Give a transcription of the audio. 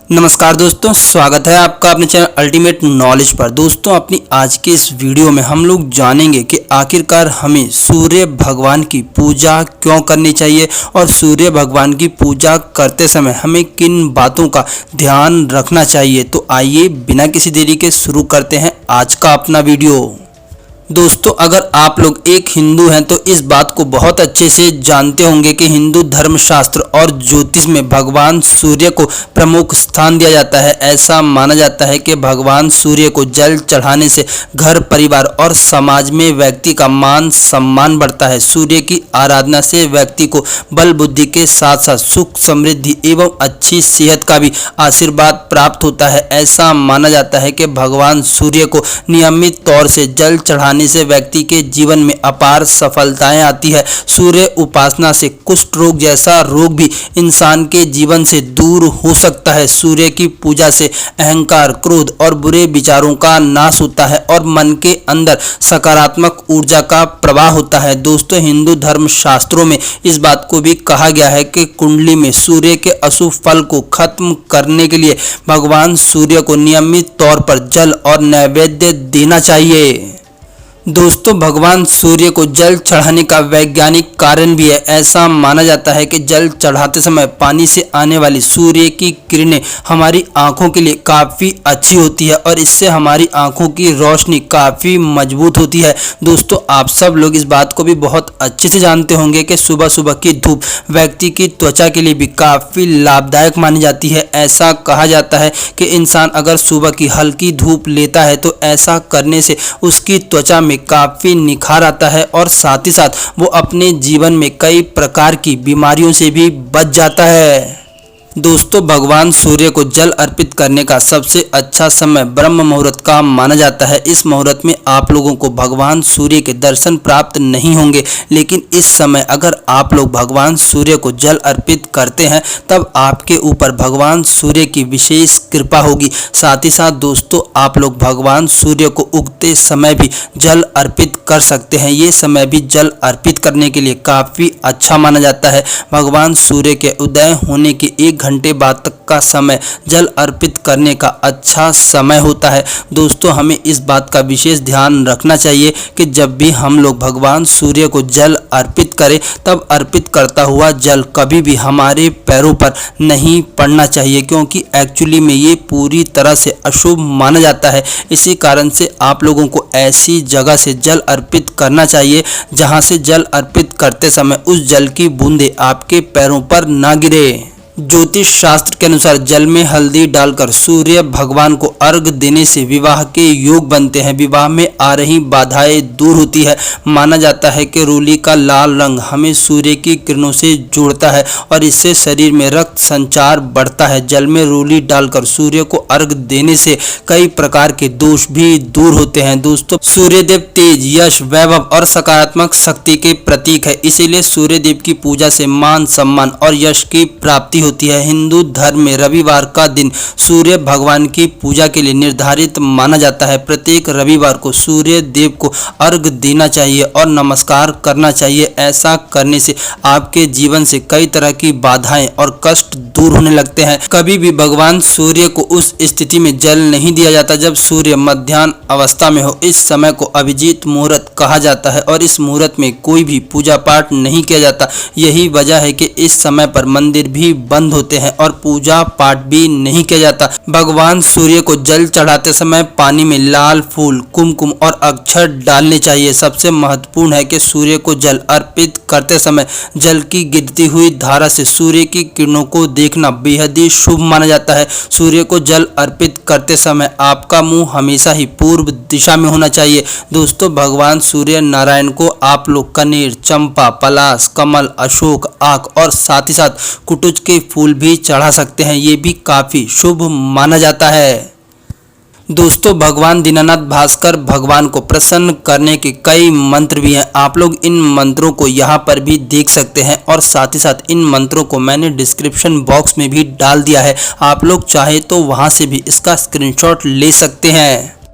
नमस्कार दोस्तों, स्वागत है आपका अपने चैनल अल्टीमेट नॉलेज पर। दोस्तों, अपनी आज के इस वीडियो में हम लोग जानेंगे कि आखिरकार हमें सूर्य भगवान की पूजा क्यों करनी चाहिए और सूर्य भगवान की पूजा करते समय हमें किन बातों का ध्यान रखना चाहिए। तो आइए बिना किसी देरी के शुरू करते हैं आज का अपना वीडियो। दोस्तों, अगर आप लोग एक हिंदू हैं तो इस बात को बहुत अच्छे से जानते होंगे कि हिंदू धर्मशास्त्र और ज्योतिष में भगवान सूर्य को प्रमुख स्थान दिया जाता है। ऐसा माना जाता है कि भगवान सूर्य को जल चढ़ाने से घर परिवार और समाज में व्यक्ति का मान सम्मान बढ़ता है। सूर्य की आराधना से व्यक्ति को बल बुद्धि के साथ साथ सुख समृद्धि एवं अच्छी सेहत का भी आशीर्वाद प्राप्त होता है। ऐसा माना जाता है कि भगवान सूर्य को नियमित तौर से जल चढ़ाने से व्यक्ति के जीवन में अपार सफलताएं आती है। सूर्य उपासना से कुष्ठ रोग जैसा रोग भी इंसान के जीवन से दूर हो सकता है। सूर्य की पूजा से अहंकार, क्रोध और बुरे विचारों का नाश होता है और मन के अंदर सकारात्मक ऊर्जा का प्रवाह होता है। दोस्तों, हिंदू धर्म शास्त्रों में इस बात को भी कहा गया है कि कुंडली में सूर्य के अशुभ फल को खत्म करने के लिए भगवान सूर्य को नियमित तौर पर जल और नैवेद्य देना चाहिए। दोस्तों, भगवान सूर्य को जल चढ़ाने का वैज्ञानिक कारण भी है। ऐसा माना जाता है कि जल चढ़ाते समय पानी से आने वाली सूर्य की किरणें हमारी आंखों के लिए काफ़ी अच्छी होती है और इससे हमारी आंखों की रोशनी काफ़ी मजबूत होती है। दोस्तों, आप सब लोग इस बात को भी बहुत अच्छे से जानते होंगे कि सुबह सुबह की धूप व्यक्ति की त्वचा के लिए भी काफ़ी लाभदायक मानी जाती है। ऐसा कहा जाता है कि इंसान अगर सुबह की हल्की धूप लेता है तो ऐसा करने से उसकी त्वचा में काफी निखार आता है और साथ ही साथ वो अपने जीवन में कई प्रकार की बीमारियों से भी बच जाता है। दोस्तों, भगवान सूर्य को जल अर्पित करने का सबसे अच्छा समय ब्रह्म मुहूर्त का माना जाता है। इस मुहूर्त में आप लोगों को भगवान सूर्य के दर्शन प्राप्त नहीं होंगे, लेकिन इस समय अगर आप लोग भगवान सूर्य को जल अर्पित करते हैं तब आपके ऊपर भगवान सूर्य की विशेष कृपा होगी। साथ ही साथ दोस्तों, आप लोग भगवान सूर्य को उगते समय भी जल अर्पित कर सकते हैं। ये समय भी जल अर्पित करने के लिए काफ़ी अच्छा माना जाता है। भगवान सूर्य के उदय होने के 1 घंटे बाद तक का समय जल अर्पित करने का अच्छा समय होता है। दोस्तों, हमें इस बात का विशेष ध्यान रखना चाहिए कि जब भी हम लोग भगवान सूर्य को जल अर्पित करें तब अर्पित करता हुआ जल कभी भी हमारे पैरों पर नहीं पड़ना चाहिए, क्योंकि एक्चुअली में ये पूरी तरह से अशुभ माना जाता है। इसी कारण से आप लोगों को ऐसी जगह से जल अर्पित करना चाहिए जहां से जल अर्पित करते समय उस जल की बूंदें आपके पैरों पर ना गिरे। ज्योतिष शास्त्र के अनुसार जल में हल्दी डालकर सूर्य भगवान को अर्घ देने से विवाह के योग बनते हैं। विवाह में आ रही बाधाएं दूर होती है। माना जाता है कि रूली का लाल रंग हमें सूर्य की किरणों से जोड़ता है और इससे शरीर में रक्त संचार बढ़ता है। जल में रूली डालकर सूर्य को अर्घ देने से कई प्रकार के दोष भी दूर होते हैं। दोस्तों, सूर्यदेव तेज, यश, वैभव और सकारात्मक शक्ति के प्रतीक है, इसीलिए सूर्यदेव की पूजा से मान सम्मान और यश की प्राप्ति होती है। हिंदू धर्म में रविवार का दिन सूर्य भगवान की पूजा के लिए निर्धारित माना जाता है। प्रत्येक रविवार को सूर्य देव को अर्घ देना चाहिए और नमस्कार करना चाहिए। ऐसा करने से आपके जीवन से कई तरह की बाधाएं और कष्ट दूर होने लगते हैं। कभी भी भगवान सूर्य को उस स्थिति में जल नहीं दिया जाता जब सूर्य मध्याह्न अवस्था में हो। इस समय को अभिजीत मुहूर्त कहा जाता है और इस मुहूर्त में कोई भी पूजा पाठ नहीं किया जाता। यही वजह है कि इस समय पर मंदिर भी बंद होते हैं और पूजा पाठ भी नहीं किया जाता। भगवान सूर्य को जल चढ़ाते समय पानी में लाल फूल, कुमकुम और अक्षर डालने चाहिए। सबसे महत्वपूर्ण है कि सूर्य को जल अर्पित करते समय जल की गिरती हुई धारा से सूर्य की किरणों को देखना बेहद ही शुभ माना जाता है। सूर्य को जल अर्पित करते समय आपका मुंह हमेशा ही पूर्व दिशा में होना चाहिए। दोस्तों, भगवान सूर्य नारायण को आप लोग कनेर, चंपा, पलाश, कमल, अशोक, आक और साथ ही साथ कुटुज के फूल भी चढ़ा सकते हैं। ये भी काफी शुभ माना जाता है। दोस्तों, भगवान दीनानाथ भास्कर भगवान को प्रसन्न करने के कई मंत्र भी हैं। आप लोग इन मंत्रों को यहाँ पर भी देख सकते हैं और साथ ही साथ इन मंत्रों को मैंने डिस्क्रिप्शन बॉक्स में भी डाल दिया है। आप लोग चाहे तो वहाँ से भी इसका स्क्रीनशॉट ले सकते हैं।